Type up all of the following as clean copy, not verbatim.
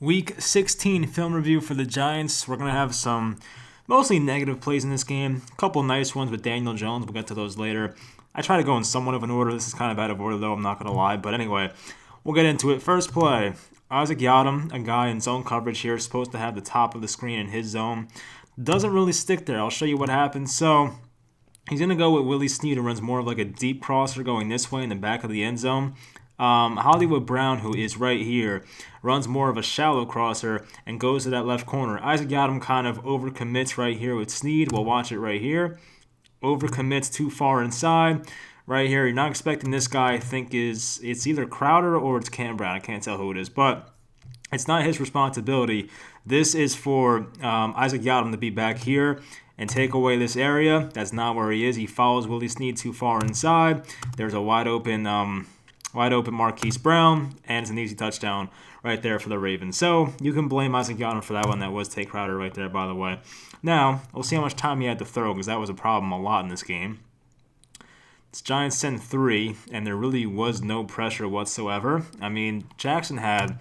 Week 16 film review for the Giants. We're going to have some mostly negative plays in this game. A couple nice ones with Daniel Jones. We'll get to those later. I try to go in somewhat of an order. This is kind of out of order, though. I'm not going to lie. But anyway, we'll get into it. First play. Isaac Yiadom, a guy in zone coverage here, is supposed to have the top of the screen in his zone. Doesn't really stick there. I'll show you what happens. So he's going to go with Willie Snead, who runs more of like a deep crosser going this way in the back of the end zone. Hollywood Brown, who is right here, runs more of a shallow crosser and goes to that left corner. Isaac Yiadom kind of overcommits right here with Snead. We'll watch it right here. Overcommits too far inside. Right here, you're not expecting this guy. I think it's either Crowder or it's Cam Brown. I can't tell who it is, but it's not his responsibility. This is for Isaac Yiadom to be back here and take away this area. That's not where he is. He follows Willie Snead too far inside. There's a wide open Marquise Brown, and it's an easy touchdown right there for the Ravens. So you can blame Isaac Yiadom for that one. That was Tay Crowder right there, by the way. Now, we'll see how much time he had to throw, because that was a problem a lot in this game. It's Giants send 3, and there really was no pressure whatsoever. I mean, Jackson had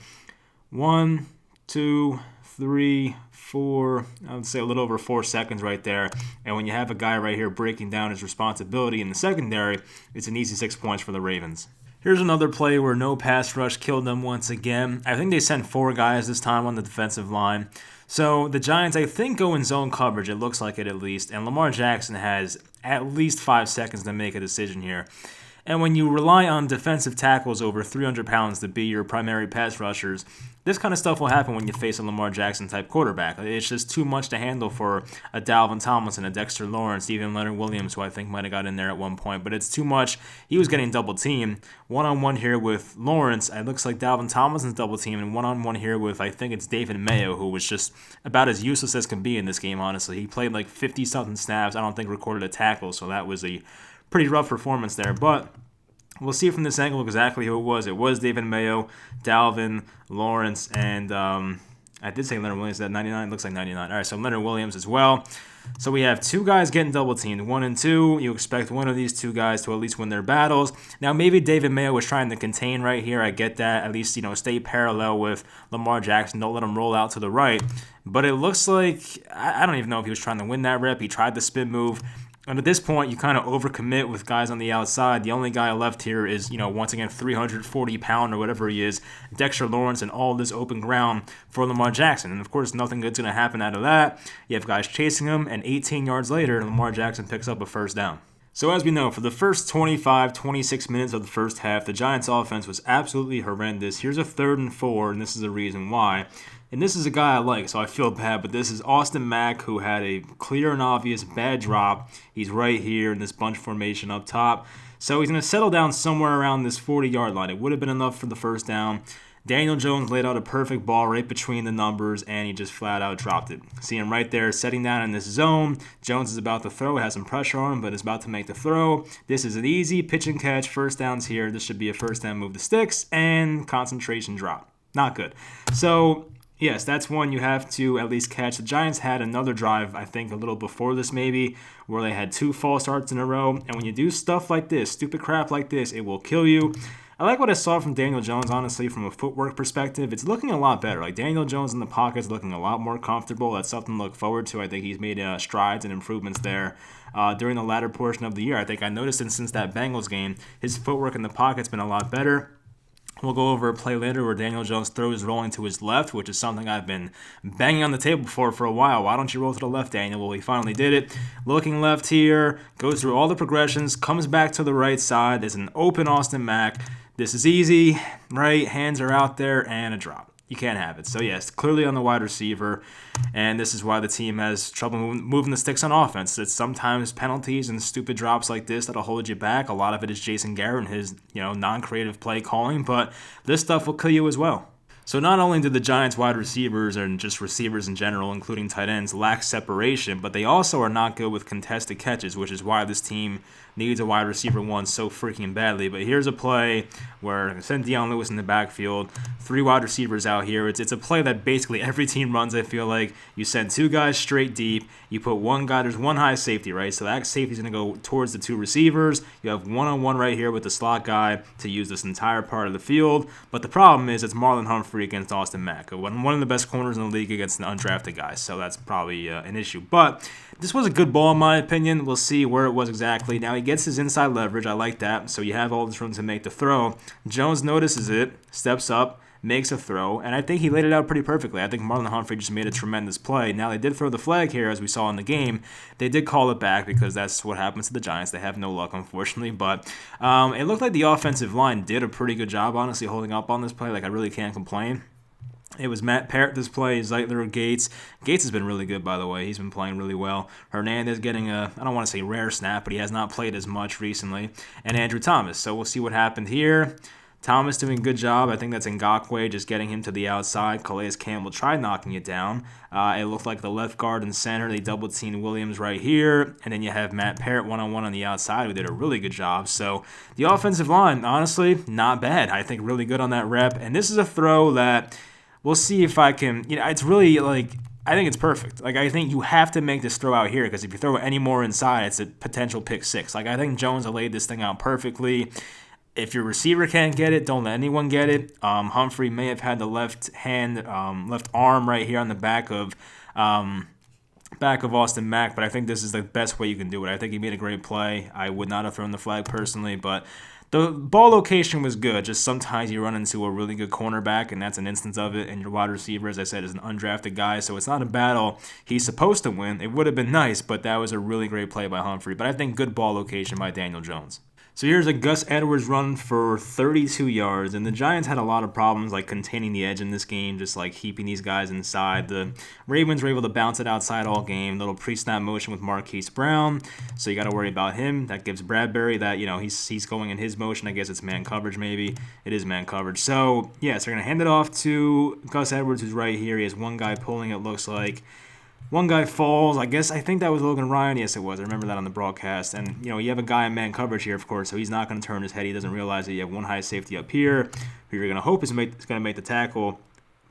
1, 2, 3, 4, I would say a little over 4 seconds right there. And when you have a guy right here breaking down his responsibility in the secondary, it's an easy 6 points for the Ravens. Here's another play where no pass rush killed them once again. I think they sent 4 guys this time on the defensive line. So the Giants, I think, go in zone coverage. It looks like it at least. And Lamar Jackson has at least 5 seconds to make a decision here. And when you rely on defensive tackles over 300 pounds to be your primary pass rushers, this kind of stuff will happen when you face a Lamar Jackson-type quarterback. It's just too much to handle for a Dalvin Tomlinson, a Dexter Lawrence, even Leonard Williams, who I think might have got in there at one point. But it's too much. He was getting double-teamed. One-on-one here with Lawrence. It looks like Dalvin Tomlinson's double-teamed. And one-on-one here with, I think it's David Mayo, who was just about as useless as can be in this game, honestly. He played like 50-something snaps. I don't think recorded a tackle, so that was a pretty rough performance there. But we'll see from this angle exactly who it was. It was David Mayo, Dalvin, Lawrence, and I did say Leonard Williams. Is that 99? Looks like 99. All right, so Leonard Williams as well. So we have 2 guys getting double-teamed, 1 and 2. You expect one of these 2 guys to at least win their battles. Now, maybe David Mayo was trying to contain right here. I get that. At least, stay parallel with Lamar Jackson. Don't let him roll out to the right. But it looks like, I don't even know if he was trying to win that rep. He tried the spin move. And at this point, you kind of overcommit with guys on the outside. The only guy left here is, once again, 340-pound or whatever he is, Dexter Lawrence, and all this open ground for Lamar Jackson. And, of course, nothing good's going to happen out of that. You have guys chasing him, and 18 yards later, Lamar Jackson picks up a first down. So as we know, for the first 25, 26 minutes of the first half, the Giants' offense was absolutely horrendous. Here's a 3rd and 4, and this is the reason why. And this is a guy I like, so I feel bad, but this is Austin Mack, who had a clear and obvious bad drop. He's right here in this bunch formation up top. So he's going to settle down somewhere around this 40-yard line. It would have been enough for the first down. Daniel Jones laid out a perfect ball right between the numbers, and he just flat out dropped it. See him right there setting down in this zone. Jones is about to throw, has some pressure on him, but is about to make the throw. This is an easy pitch and catch. First down's here. This should be a first down, move the sticks, and concentration drop. Not good. So yes, that's one you have to at least catch. The Giants had another drive, I think, a little before this maybe, where they had 2 false starts in a row. And when you do stuff like this, stupid crap like this, it will kill you. I like what I saw from Daniel Jones, honestly, from a footwork perspective. It's looking a lot better. Like, Daniel Jones in the pocket is looking a lot more comfortable. That's something to look forward to. I think he's made strides and improvements there during the latter portion of the year. I think I noticed it since that Bengals game. His footwork in the pocket's been a lot better. We'll go over a play later where Daniel Jones throws rolling to his left, which is something I've been banging on the table for a while. Why don't you roll to the left, Daniel? Well, he finally did it. Looking left here, goes through all the progressions, comes back to the right side. There's an open Austin Mack. This is easy, right? Hands are out there, and a drop. You can't have it. So, yes, clearly on the wide receiver, and this is why the team has trouble moving the sticks on offense. It's sometimes penalties and stupid drops like this that'll hold you back. A lot of it is Jason Garrett and his, non-creative play calling, but this stuff will kill you as well. So not only did the Giants wide receivers and just receivers in general, including tight ends, lack separation, but they also are not good with contested catches, which is why this team needs a wide receiver one so freaking badly. But here's a play where I sent Deion Lewis in the backfield, 3 wide receivers out here. It's a play that basically every team runs, I feel like. You send 2 guys straight deep. You put 1 guy, there's 1 high safety, right? So that safety's going to go towards the 2 receivers. You have one-on-one right here with the slot guy to use this entire part of the field. But the problem is it's Marlon Humphrey 3 against Austin Mack, one of the best corners in the league against an undrafted guy, so that's probably an issue. But this was a good ball in my opinion. We'll see where it was exactly. Now he gets his inside leverage. I like that. So you have all this room to make the throw. Jones notices it, steps up, makes a throw, and I think he laid it out pretty perfectly. I think Marlon Humphrey just made a tremendous play. Now, they did throw the flag here, as we saw in the game. They did call it back because that's what happens to the Giants. They have no luck, unfortunately, but it looked like the offensive line did a pretty good job, honestly, holding up on this play. Like, I really can't complain. It was Matt Parrott this play, Zeitler, Gates. Gates has been really good, by the way. He's been playing really well. Hernandez getting I don't want to say rare snap, but he has not played as much recently. And Andrew Thomas. So we'll see what happened here. Thomas doing a good job. I think that's Ngakoue just getting him to the outside. Calais Campbell tried knocking it down. It looked like the left guard and center. They double-teamed Williams right here. And then you have Matt Parrott one-on-one on the outside who did a really good job. So the offensive line, honestly, not bad. I think really good on that rep. And this is a throw that we'll see if I can, it's really like, I think it's perfect. Like, I think you have to make this throw out here because if you throw it any more inside, it's a potential pick six. Like, I think Jones laid this thing out perfectly. If your receiver can't get it, don't let anyone get it. Humphrey may have had the left arm right here on the back of Austin Mack, but I think this is the best way you can do it. I think he made a great play. I would not have thrown the flag personally, but the ball location was good. Just sometimes you run into a really good cornerback, and that's an instance of it. And your wide receiver, as I said, is an undrafted guy, so it's not a battle he's supposed to win. It would have been nice, but that was a really great play by Humphrey. But I think good ball location by Daniel Jones. So here's a Gus Edwards run for 32 yards, and the Giants had a lot of problems like containing the edge in this game, just like heaping these guys inside. The Ravens were able to bounce it outside all game. Little pre-snap motion with Marquise Brown, so you got to worry about him. That gives Bradbury that, he's going in his motion. I guess it's man coverage maybe. It is man coverage. So, yeah, so they're going to hand it off to Gus Edwards, who's right here. He has one guy pulling, it looks like. One guy falls. I think that was Logan Ryan. Yes, it was. I remember that on the broadcast. And, you have a guy in man coverage here, of course, so he's not going to turn his head. He doesn't realize that you have one high safety up here who you're going to hope is going to make the tackle.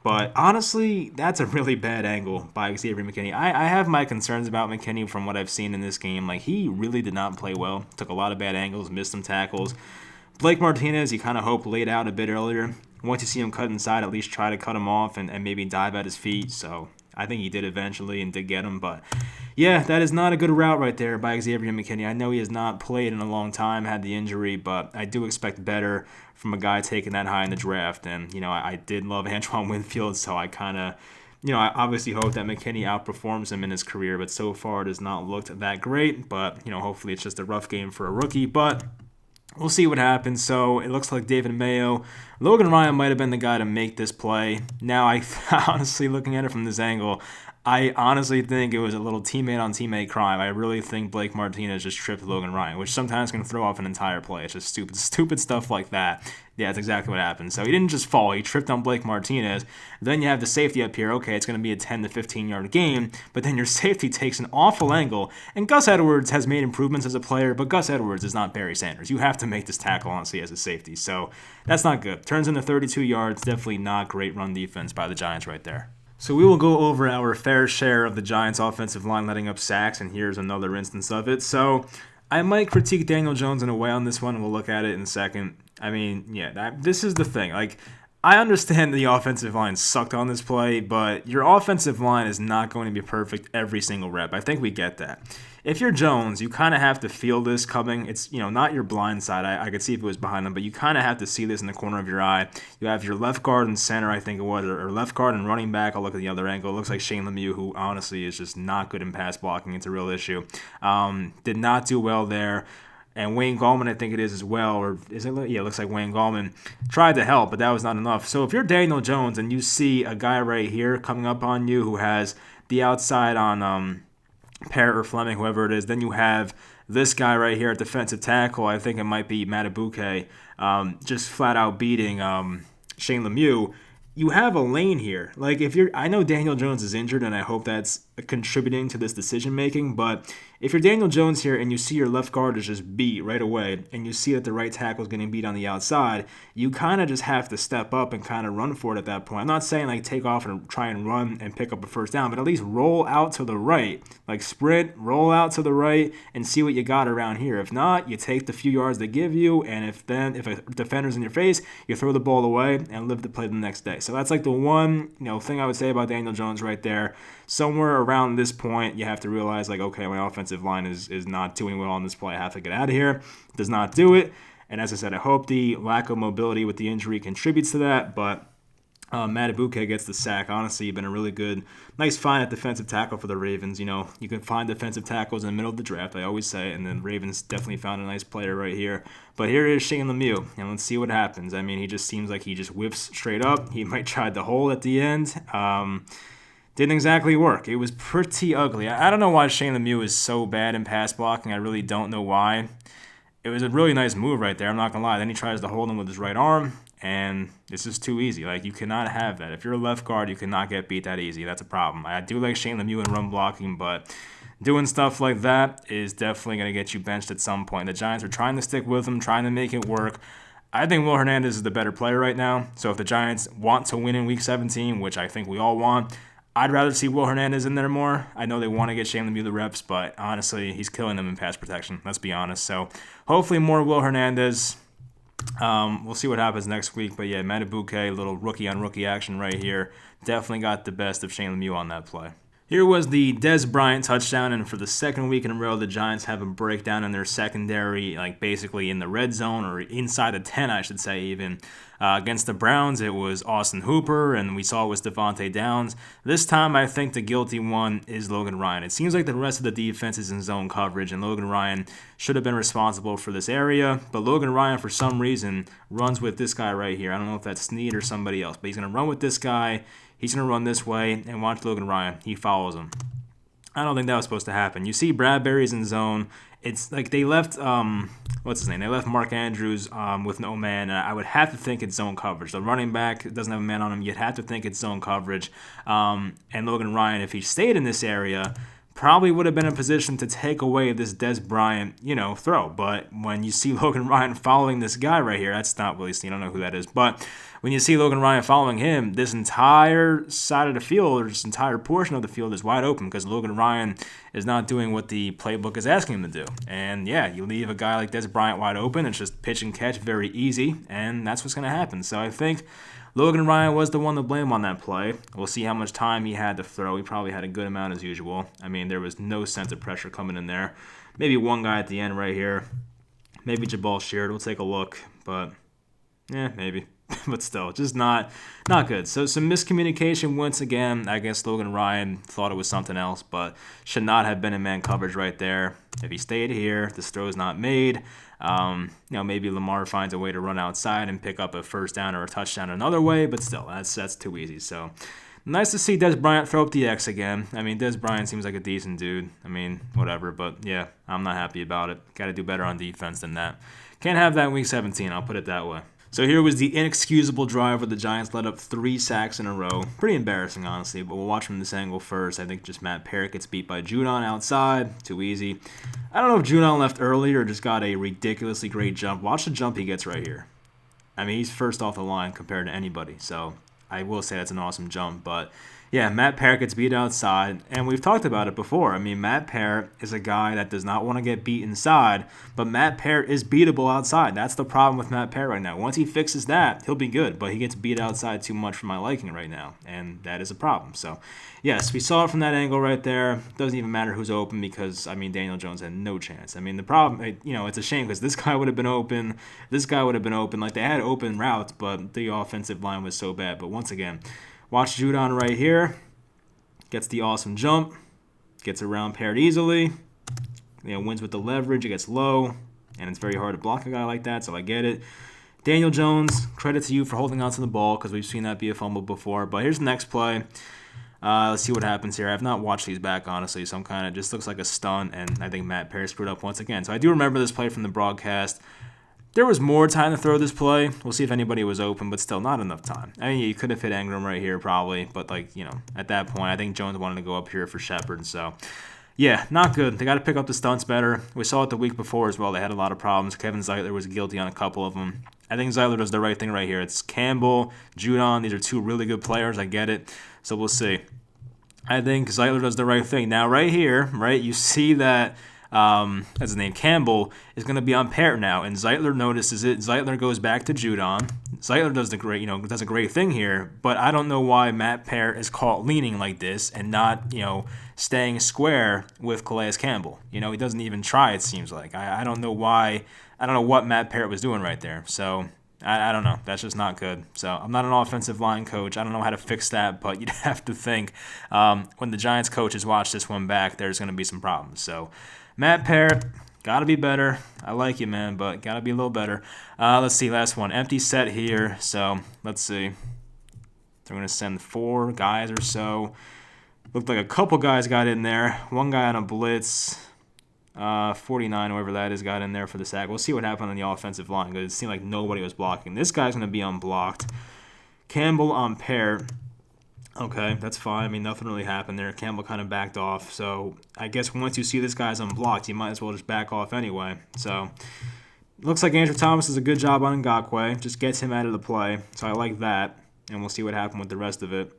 But honestly, that's a really bad angle by Xavier McKinney. I have my concerns about McKinney from what I've seen in this game. Like, he really did not play well. Took a lot of bad angles, missed some tackles. Blake Martinez, you kind of hope laid out a bit earlier. Once you see him cut inside, at least try to cut him off and maybe dive at his feet. So I think he did eventually and did get him. But, yeah, that is not a good route right there by Xavier McKinney. I know he has not played in a long time, had the injury, but I do expect better from a guy taking that high in the draft. And, I did love Antoine Winfield, so I kind of, I obviously hope that McKinney outperforms him in his career. But so far it has not looked that great. But, hopefully it's just a rough game for a rookie. But we'll see what happens. So it looks like David Mayo. Logan Ryan might have been the guy to make this play. Now, I honestly, looking at it from this angle, I honestly think it was a little teammate-on-teammate crime. I really think Blake Martinez just tripped Logan Ryan, which sometimes can throw off an entire play. It's just stupid stuff like that. Yeah, that's exactly what happened. So he didn't just fall. He tripped on Blake Martinez. Then you have the safety up here. Okay, it's going to be a 10 to 15-yard game, but then your safety takes an awful angle. And Gus Edwards has made improvements as a player, but Gus Edwards is not Barry Sanders. You have to make this tackle, honestly, as a safety. So that's not good. Turns into 32 yards. Definitely not great run defense by the Giants right there. So we will go over our fair share of the Giants' offensive line letting up sacks, and here's another instance of it. So I might critique Daniel Jones in a way on this one, and we'll look at it in a second. I mean, yeah, this is the thing. Like, I understand the offensive line sucked on this play, but your offensive line is not going to be perfect every single rep. I think we get that. If you're Jones, you kind of have to feel this coming. It's, not your blind side. I could see if it was behind them, but you kind of have to see this in the corner of your eye. You have your left guard and center, I think it was, or left guard and running back. I'll look at the other angle. It looks like Shane Lemieux, who honestly is just not good in pass blocking. It's a real issue. Did not do well there. And Wayne Gallman, I think it is as well, or is it? Yeah, it looks like Wayne Gallman tried to help, but that was not enough. So if you're Daniel Jones and you see a guy right here coming up on you who has the outside on Parrott or Fleming, whoever it is, then you have this guy right here at defensive tackle. I think it might be Matabuke, just flat out beating Shane Lemieux. You have a lane here. Like, I know Daniel Jones is injured, and I hope that's contributing to this decision making, but if you're Daniel Jones here and you see your left guard is just beat right away, and you see that the right tackle is getting beat on the outside, you kind of just have to step up and kind of run for it at that point. I'm not saying like take off and try and run and pick up a first down, but at least roll out to the right. Like sprint, roll out to the right, and see what you got around here. If not, you take the few yards they give you, and if a defender's in your face, you throw the ball away and live to play the next day. So So that's like the one thing I would say about Daniel Jones right there. Somewhere around this point, you have to realize like, okay, my offensive line is not doing well on this play. I have to get out of here. Does not do it. And as I said, I hope the lack of mobility with the injury contributes to that, but Matabuke gets the sack. Honestly, been a really good, nice find at defensive tackle for the Ravens. You can find defensive tackles in the middle of the draft, I always say, and then Ravens definitely found a nice player right here. But here is Shane Lemieux, and let's see what happens. I mean, he just seems like he just whiffs straight up. He might try the hole at the end. Didn't exactly work. It was pretty ugly. I don't know why Shane Lemieux is so bad in pass blocking. I really don't know why. It was a really nice move right there, I'm not going to lie. Then he tries to hold him with his right arm, and it's just too easy. Like, you cannot have that. If you're a left guard, you cannot get beat that easy. That's a problem. I do like Shane Lemieux in run blocking, but doing stuff like that is definitely going to get you benched at some point. The Giants are trying to stick with him, trying to make it work. I think Will Hernandez is the better player right now. So if the Giants want to win in Week 17, which I think we all want, I'd rather see Will Hernandez in there more. I know they want to get Shane Lemieux the reps, but honestly, he's killing them in pass protection. Let's be honest. So hopefully more Will Hernandez. We'll see what happens next week. But yeah, Matabuke, little rookie-on-rookie action right here. Definitely got the best of Shane Lemieux on that play. Here was the Dez Bryant touchdown, and for the second week in a row, the Giants have a breakdown in their secondary, like basically in the red zone or inside the 10, I should say even. Against the Browns, it was Austin Hooper, and we saw it was Devontae Downs. This time, I think the guilty one is Logan Ryan. It seems like the rest of the defense is in zone coverage, and Logan Ryan should have been responsible for this area. But Logan Ryan, for some reason, runs with this guy right here. I don't know if that's Snead or somebody else, but he's going to run with this guy. He's going to run this way, and watch Logan Ryan. He follows him. I don't think that was supposed to happen. You see Bradbury's in zone. It's like they left, what's his name? They left Mark Andrews with no man. I would have to think it's zone coverage. The running back doesn't have a man on him. You'd have to think it's zone coverage. And Logan Ryan, if he stayed in this area, probably would have been in a position to take away this Dez Bryant, throw. But when you see Logan Ryan following this guy right here, that's not Willie Snead. I don't know who that is. But when you see Logan Ryan following him, this entire side of the field, or this entire portion of the field is wide open because Logan Ryan is not doing what the playbook is asking him to do. And yeah, you leave a guy like Dez Bryant wide open, it's just pitch and catch, very easy, and that's what's going to happen. So I think Logan Ryan was the one to blame on that play. We'll see how much time he had to throw. He probably had a good amount as usual. I mean, there was no sense of pressure coming in there. Maybe one guy at the end right here. Maybe Jabal Sheard. We'll take a look, but yeah, maybe. But still, just not good. So some miscommunication once again. I guess Logan Ryan thought it was something else, but should not have been in man coverage right there. If he stayed here, this throw is not made. Maybe Lamar finds a way to run outside and pick up a first down or a touchdown another way, but still, that's too easy. So nice to see Dez Bryant throw up the X again. I mean, Dez Bryant seems like a decent dude. I mean, whatever, but yeah, I'm not happy about it. Got to do better on defense than that. Can't have that in Week 17, I'll put it that way. So here was the inexcusable drive where the Giants let up 3 sacks in a row. Pretty embarrassing, honestly, but we'll watch from this angle first. I think just Matt Parrott gets beat by Judon outside. Too easy. I don't know if Judon left early or just got a ridiculously great jump. Watch the jump he gets right here. I mean, he's first off the line compared to anybody, so I will say that's an awesome jump, but yeah, Matt Parrott gets beat outside, and we've talked about it before. I mean, Matt Parrott is a guy that does not want to get beat inside, but Matt Parrott is beatable outside. That's the problem with Matt Parrott right now. Once he fixes that, he'll be good, but he gets beat outside too much for my liking right now, and that is a problem. So, yes, we saw it from that angle right there. Doesn't even matter who's open because, I mean, Daniel Jones had no chance. I mean, the problem, it's a shame because this guy would have been open. This guy would have been open. Like, they had open routes, but the offensive line was so bad. But once again, watch Judon right here. Gets the awesome jump. Gets around Parrott easily. Wins with the leverage. It gets low. And it's very hard to block a guy like that, so I get it. Daniel Jones, credit to you for holding on to the ball because we've seen that be a fumble before. But here's the next play. Let's see what happens here. I have not watched these back, honestly, so I'm kind of just looks like a stunt, and I think Matt Parrott screwed up once again. So I do remember this play from the broadcast. There was more time to throw this play. We'll see if anybody was open, but still not enough time. I mean, you could have hit Engram right here probably, but at that point, I think Jones wanted to go up here for Shepard. So, yeah, not good. They got to pick up the stunts better. We saw it the week before as well. They had a lot of problems. Kevin Zeitler was guilty on a couple of them. I think Zeitler does the right thing right here. It's Campbell, Judon. These are 2 really good players. I get it. So we'll see. I think Zeitler does the right thing. Now, right here, you see that his name, Campbell, is going to be on Parrott now, and Zeitler notices it. Zeitler goes back to Judon. Zeitler does a great thing here, but I don't know why Matt Parrott is caught leaning like this and not, staying square with Calais Campbell. He doesn't even try, it seems like. I don't know why. I don't know what Matt Parrott was doing right there. So I don't know. That's just not good. So I'm not an offensive line coach. I don't know how to fix that, but you'd have to think when the Giants coaches watch this one back, there's going to be some problems. So Matt Parrott, got to be better. I like you, man, but got to be a little better. Let's see, last one. Empty set here. So let's see. They're going to send 4 guys or so. Looked like a couple guys got in there. One guy on a blitz. 49, whoever that is, got in there for the sack. We'll see what happened on the offensive line because it seemed like nobody was blocking. This guy's going to be unblocked. Campbell on Parrott. Okay, that's fine. I mean, nothing really happened there. Campbell kind of backed off. So I guess once you see this guy's unblocked, you might as well just back off anyway. So looks like Andrew Thomas does a good job on Ngakoue. Just gets him out of the play. So I like that. And we'll see what happened with the rest of it.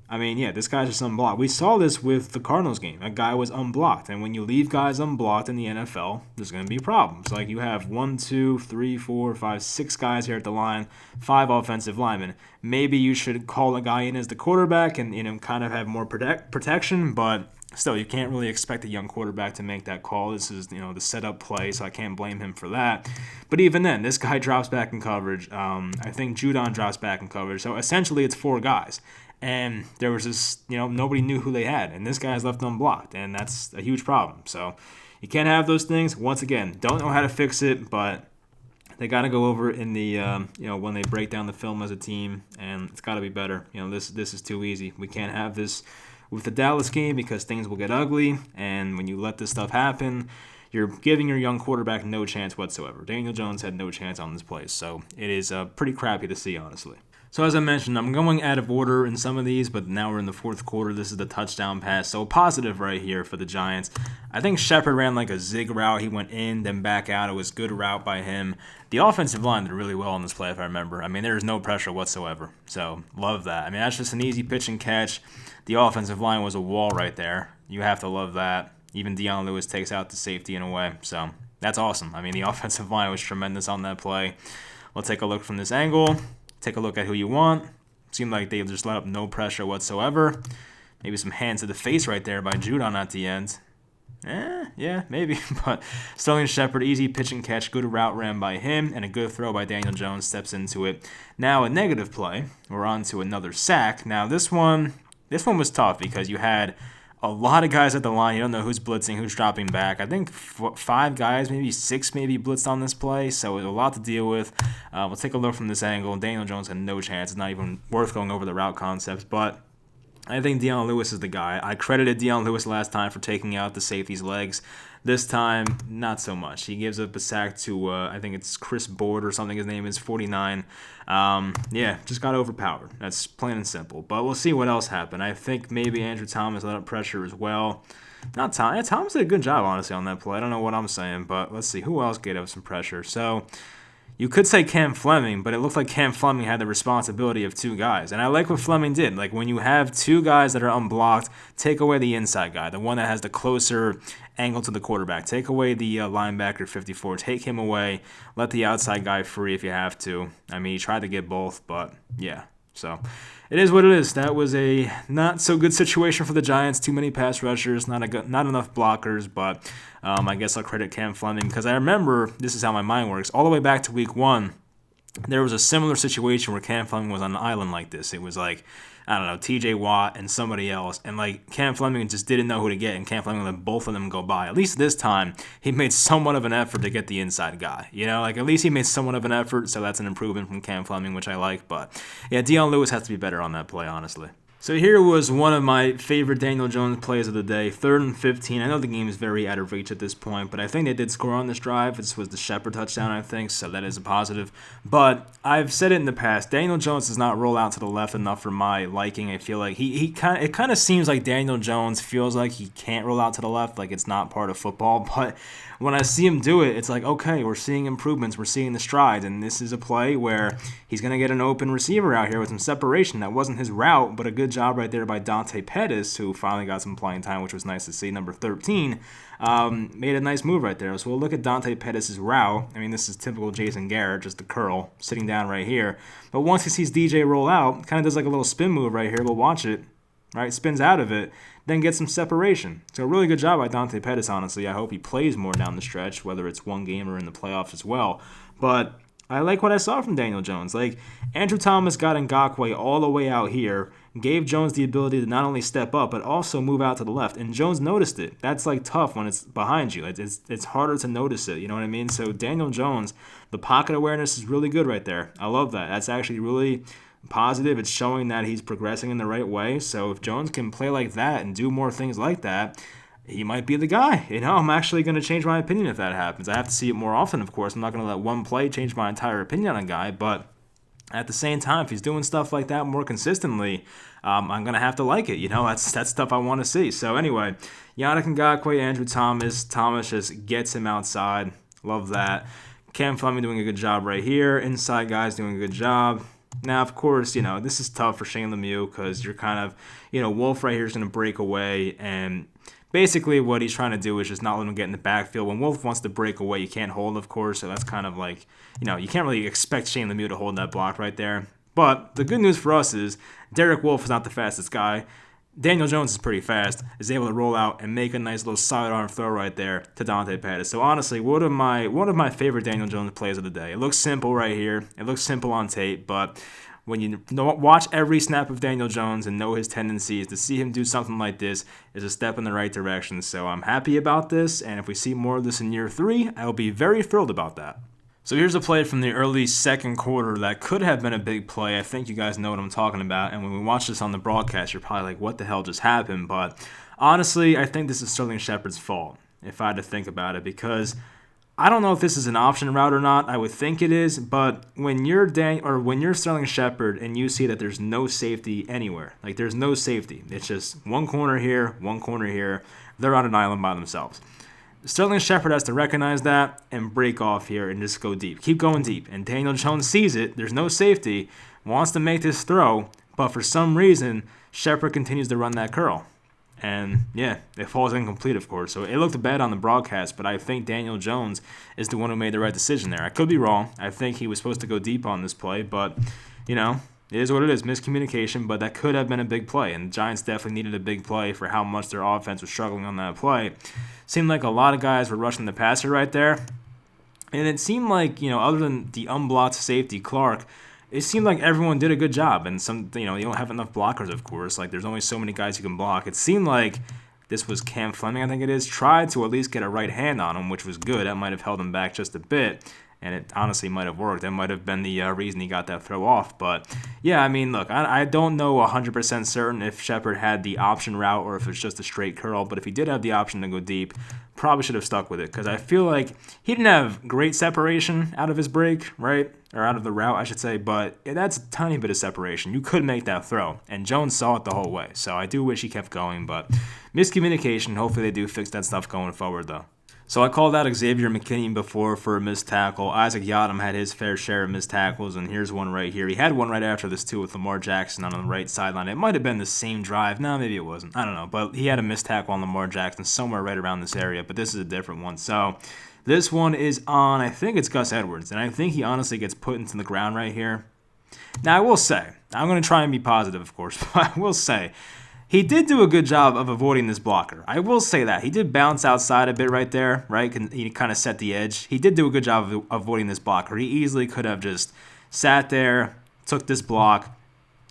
I mean, yeah, this guy's just unblocked. We saw this with the Cardinals game. That guy was unblocked. And when you leave guys unblocked in the NFL, there's going to be problems. Like you have 1, 2, 3, 4, 5, 6 guys here at the line, 5 offensive linemen. Maybe you should call a guy in as the quarterback and kind of have more protection, but still, you can't really expect a young quarterback to make that call. This is, the setup play, so I can't blame him for that. But even then, this guy drops back in coverage. I think Judon drops back in coverage. So essentially, it's 4 guys. And there was this, nobody knew who they had. And this guy's left unblocked. And that's a huge problem. So you can't have those things. Once again, don't know how to fix it, but they got to go over it in the, when they break down the film as a team. And it's got to be better. This is too easy. We can't have this with the Dallas game because things will get ugly. And when you let this stuff happen, you're giving your young quarterback no chance whatsoever. Daniel Jones had no chance on this play. So it is pretty crappy to see, honestly. So as I mentioned, I'm going out of order in some of these, but now we're in the fourth quarter. This is the touchdown pass. So positive right here for the Giants. I think Shepard ran like a zig route. He went in, then back out. It was a good route by him. The offensive line did really well on this play, if I remember. I mean, there was no pressure whatsoever. So love that. I mean, that's just an easy pitch and catch. The offensive line was a wall right there. You have to love that. Even Deion Lewis takes out the safety in a way. So that's awesome. I mean, the offensive line was tremendous on that play. We'll take a look from this angle. Take a look at who you want. Seemed like they just let up no pressure whatsoever. Maybe some hands to the face right there by Judon at the end. Yeah, maybe. But Sterling Shepard, easy pitch and catch, good route ran by him, and a good throw by Daniel Jones steps into it. Now a negative play. We're on to another sack. Now this one was tough because you had a lot of guys at the line. You don't know who's blitzing, who's dropping back. I think 5 guys, maybe 6 maybe blitzed on this play, so it was a lot to deal with. We'll take a look from this angle. Daniel Jones had no chance. It's not even worth going over the route concepts, but I think Deion Lewis is the guy. I credited Deion Lewis last time for taking out the safety's legs. This time, not so much. He gives up a sack to, I think it's Chris Board or something his name is, 49. Just got overpowered. That's plain and simple. But we'll see what else happened. I think maybe Andrew Thomas let up pressure as well. Not Thomas. Yeah, Thomas did a good job, honestly, on that play. I don't know what I'm saying, but let's see. Who else gave up some pressure? So you could say Cam Fleming, but it looked like Cam Fleming had the responsibility of 2 guys. And I like what Fleming did. Like when you have 2 guys that are unblocked, take away the inside guy, the one that has the closer angle to the quarterback. Take away the linebacker 54. Take him away. Let the outside guy free if you have to. I mean, he tried to get both, but yeah. So it is what it is. That was a not so good situation for the Giants. Too many pass rushers, not enough blockers. But I guess I'll credit Cam Fleming because I remember this is how my mind works. All the way back to week 1, there was a similar situation where Cam Fleming was on an island like this. It was like, I don't know, TJ Watt and somebody else. And like Cam Fleming just didn't know who to get, and Cam Fleming let both of them go by. At least this time, he made somewhat of an effort to get the inside guy. At least he made somewhat of an effort, so that's an improvement from Cam Fleming, which I like. But yeah, Deion Lewis has to be better on that play, honestly. So here was one of my favorite Daniel Jones plays of the day, 3rd and 15. I know the game is very out of reach at this point, but I think they did score on this drive. This was the Shepard touchdown, I think, so that is a positive. But I've said it in the past, Daniel Jones does not roll out to the left enough for my liking. I feel like it kind of seems like Daniel Jones feels like he can't roll out to the left, like it's not part of football. But when I see him do it, it's like, okay, we're seeing improvements, we're seeing the strides, and this is a play where he's going to get an open receiver out here with some separation. That wasn't his route, but a good good job right there by Dante Pettis, who finally got some playing time, which was nice to see. Number 13 made a nice move right there. So we'll look at Dante Pettis' route. I mean, this is typical Jason Garrett, just the curl, sitting down right here. But once he sees DJ roll out, kind of does like a little spin move right here. We'll watch it. Right, spins out of it, then gets some separation. So a really good job by Dante Pettis, honestly. I hope he plays more down the stretch, whether it's one game or in the playoffs as well. But I like what I saw from Daniel Jones. Like, Andrew Thomas got Ngakoue all the way out here, gave Jones the ability to not only step up, but also move out to the left. And Jones noticed it. That's, like, tough when it's behind you. It's harder to notice it, you know what I mean? So Daniel Jones, the pocket awareness is really good right there. I love that. That's actually really positive. It's showing that he's progressing in the right way. So if Jones can play like that and do more things like that, he might be the guy. You know, I'm actually going to change my opinion if that happens. I have to see it more often, of course. I'm not going to let one play change my entire opinion on a guy, but at the same time, if he's doing stuff like that more consistently, I'm going to have to like it. You know, that's stuff I want to see. So anyway, Yannick Ngakoue, Andrew Thomas. Thomas just gets him outside. Love that. Cam Fleming doing a good job right here. Inside guys doing a good job. Now, of course, you know, this is tough for Shane Lemieux because you're kind of, you know, Wolf right here is going to break away, and basically what he's trying to do is just not let him get in the backfield. When Wolf wants to break away, you can't hold, of course, so that's kind of like, you know, you can't really expect Shane Lemieux to hold that block right there. But the good news for us is Derek Wolf is not the fastest guy. Daniel Jones is pretty fast, is able to roll out and make a nice little sidearm throw right there to Dante Pettis. So honestly, one of my favorite Daniel Jones plays of the day. It looks simple right here. It looks simple on tape, but when you watch every snap of Daniel Jones and know his tendencies, to see him do something like this is a step in the right direction. So I'm happy about this, and if we see more of this in year 3, I will be very thrilled about that. So here's a play from the early second quarter that could have been a big play. I think you guys know what I'm talking about. And when we watch this on the broadcast, you're probably like, what the hell just happened? But honestly, I think this is Sterling Shepard's fault, if I had to think about it, because I don't know if this is an option route or not. I would think it is, but when you're Sterling Shepard and you see that there's no safety anywhere, like there's no safety, it's just one corner here, they're on an island by themselves. Sterling Shepard has to recognize that and break off here and just go deep. Keep going deep. And Daniel Jones sees it. There's no safety. Wants to make this throw. But for some reason, Shepard continues to run that curl. And, yeah, it falls incomplete, of course. So it looked bad on the broadcast, but I think Daniel Jones is the one who made the right decision there. I could be wrong. I think he was supposed to go deep on this play. But, you know, it is what it is. Miscommunication, but that could have been a big play. And the Giants definitely needed a big play for how much their offense was struggling on that play. Seemed like a lot of guys were rushing the passer right there. And it seemed like, you know, other than the unblocked safety, Clark, it seemed like everyone did a good job. And some, you know, you don't have enough blockers, of course. Like, there's only so many guys you can block. It seemed like this was Cam Fleming, I think it is, tried to at least get a right hand on him, which was good. That might have held him back just a bit. And it honestly might have worked. That might have been the reason he got that throw off. But, yeah, I mean, look, I don't know 100% certain if Shepard had the option route or if it's just a straight curl. But if he did have the option to go deep, probably should have stuck with it. Because I feel like he didn't have great separation out of his break, right? Or out of the route, I should say. But that's a tiny bit of separation. You could make that throw. And Jones saw it the whole way. So I do wish he kept going. But miscommunication. Hopefully they do fix that stuff going forward, though. So I called out Xavier McKinney before for a missed tackle. Isaac Yiadom had his fair share of missed tackles, and here's one right here. He had one right after this, too, with Lamar Jackson on the right sideline. It might have been the same drive. No, maybe it wasn't. I don't know. But he had a missed tackle on Lamar Jackson somewhere right around this area, but this is a different one. So this one is on, I think it's Gus Edwards, and I think he honestly gets put into the ground right here. Now, I will say, I'm going to try and be positive, of course, but I will say, he did do a good job of avoiding this blocker. I will say that. He did bounce outside a bit right there, right? He kind of set the edge. He did do a good job of avoiding this blocker. He easily could have just sat there, took this block,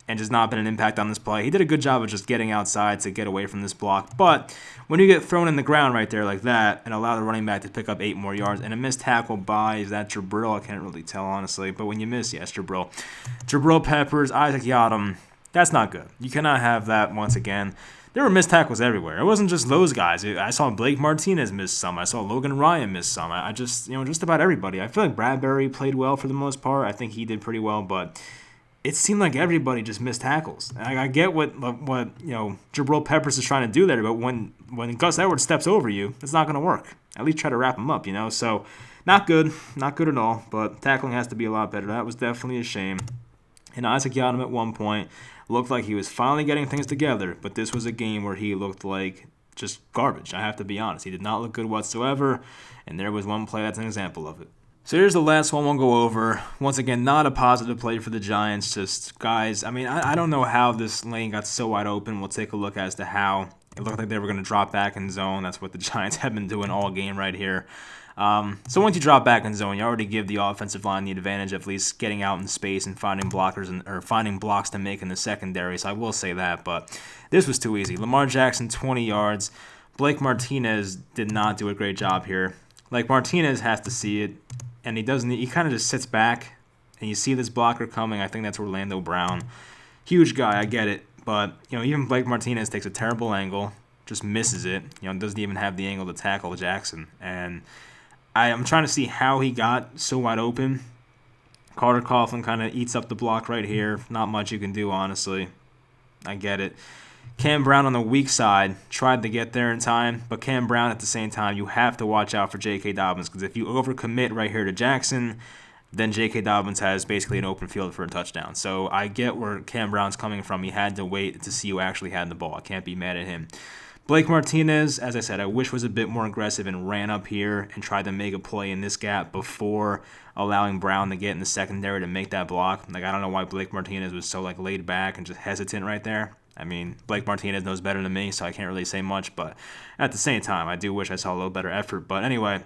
and just not been an impact on this play. He did a good job of just getting outside to get away from this block. But when you get thrown in the ground right there like that and allow the running back to pick up 8 more yards and a missed tackle by, is that Jabril? I can't really tell, honestly. But when you miss, yes, Jabril. Jabril Peppers, Isaac Yiadom. That's not good. You cannot have that once again. There were missed tackles everywhere. It wasn't just those guys. I saw Blake Martinez miss some. I saw Logan Ryan miss some. I just, just about everybody. I feel like Bradbury played well for the most part. I think he did pretty well, but it seemed like everybody just missed tackles. I get what Jabril Peppers is trying to do there, but when Gus Edwards steps over you, it's not going to work. At least try to wrap him up, So not good at all, but tackling has to be a lot better. That was definitely a shame. And Isaac Yiadom at one point looked like he was finally getting things together, but this was a game where he looked like just garbage. I have to be honest. He did not look good whatsoever, and there was one play that's an example of it. So here's the last one we'll go over. Once again, not a positive play for the Giants. Just, guys, I mean, I don't know how this lane got so wide open. We'll take a look as to how. It looked like they were going to drop back in zone. That's what the Giants have been doing all game right here. So once you drop back in zone, you already give the offensive line the advantage of at least getting out in space and finding blockers or finding blocks to make in the secondary. So I will say that, but this was too easy. Lamar Jackson, 20 yards. Blake Martinez did not do a great job here. Like, Martinez has to see it, and he doesn't. He kind of just sits back, and you see this blocker coming. I think that's Orlando Brown. Huge guy, I get it. But, even Blake Martinez takes a terrible angle, just misses it. Doesn't even have the angle to tackle Jackson. And I'm trying to see how he got so wide open. Carter Coughlin kind of eats up the block right here. Not much you can do, honestly. I get it. Cam Brown on the weak side tried to get there in time, but Cam Brown at the same time, you have to watch out for J.K. Dobbins, because if you overcommit right here to Jackson, then J.K. Dobbins has basically an open field for a touchdown. So I get where Cam Brown's coming from. He had to wait to see who actually had the ball. I can't be mad at him. Blake Martinez, as I said, I wish was a bit more aggressive and ran up here and tried to make a play in this gap before allowing Brown to get in the secondary to make that block. I don't know why Blake Martinez was so laid back and just hesitant right there. I mean, Blake Martinez knows better than me, so I can't really say much. But at the same time, I do wish I saw a little better effort. But anyway,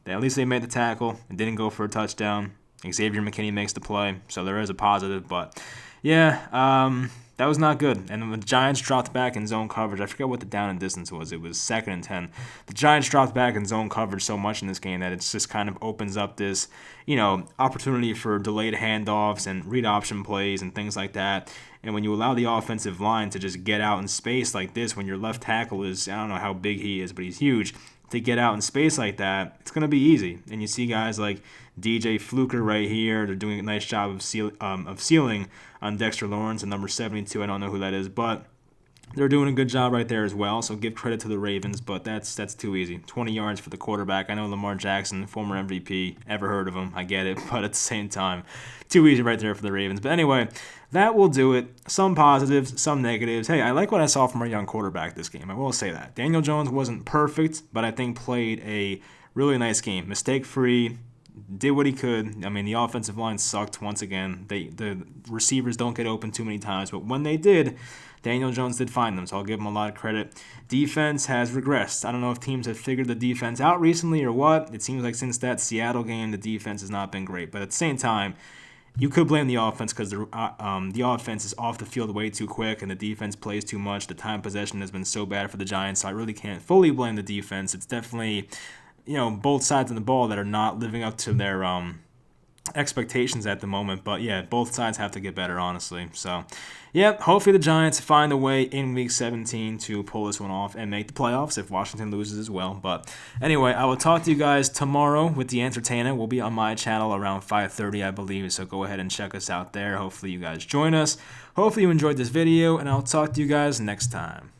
at least they made the tackle and didn't go for a touchdown. Xavier McKinney makes the play, so there is a positive. But yeah, that was not good. And the Giants dropped back in zone coverage. I forget what the down and distance was. It was 2nd and 10. The Giants dropped back in zone coverage so much in this game that it just kind of opens up this, opportunity for delayed handoffs and read option plays and things like that. And when you allow the offensive line to just get out in space like this, when your left tackle is, I don't know how big he is, but he's huge, to get out in space like that, it's going to be easy. And you see guys like DJ Fluker right here. They're doing a nice job of sealing on Dexter Lawrence and number 72. I don't know who that is, but they're doing a good job right there as well. So give credit to the Ravens, but that's too easy. 20 yards for the quarterback. I know Lamar Jackson, former MVP. Ever heard of him? I get it, but at the same time, too easy right there for the Ravens. But anyway, that will do it. Some positives, some negatives. Hey, I like what I saw from our young quarterback this game. I will say that. Daniel Jones wasn't perfect, but I think played a really nice game. Mistake-free, did what he could. I mean, the offensive line sucked once again. The receivers don't get open too many times, but when they did, Daniel Jones did find them, so I'll give him a lot of credit. Defense has regressed. I don't know if teams have figured the defense out recently or what. It seems like since that Seattle game, the defense has not been great. But at the same time, you could blame the offense because the offense is off the field way too quick and the defense plays too much. The time possession has been so bad for the Giants, so I really can't fully blame the defense. It's definitely, both sides of the ball that are not living up to their expectations at the moment. But yeah, both sides have to get better, honestly. So yeah, hopefully the Giants find a way in Week 17 to pull this one off and make the playoffs if Washington loses as well. But anyway, I will talk to you guys tomorrow with The Entertainer. We'll be on my channel around 5:30, I believe, so go ahead and check us out there. Hopefully you guys join us. Hopefully you enjoyed this video, and I'll talk to you guys next time.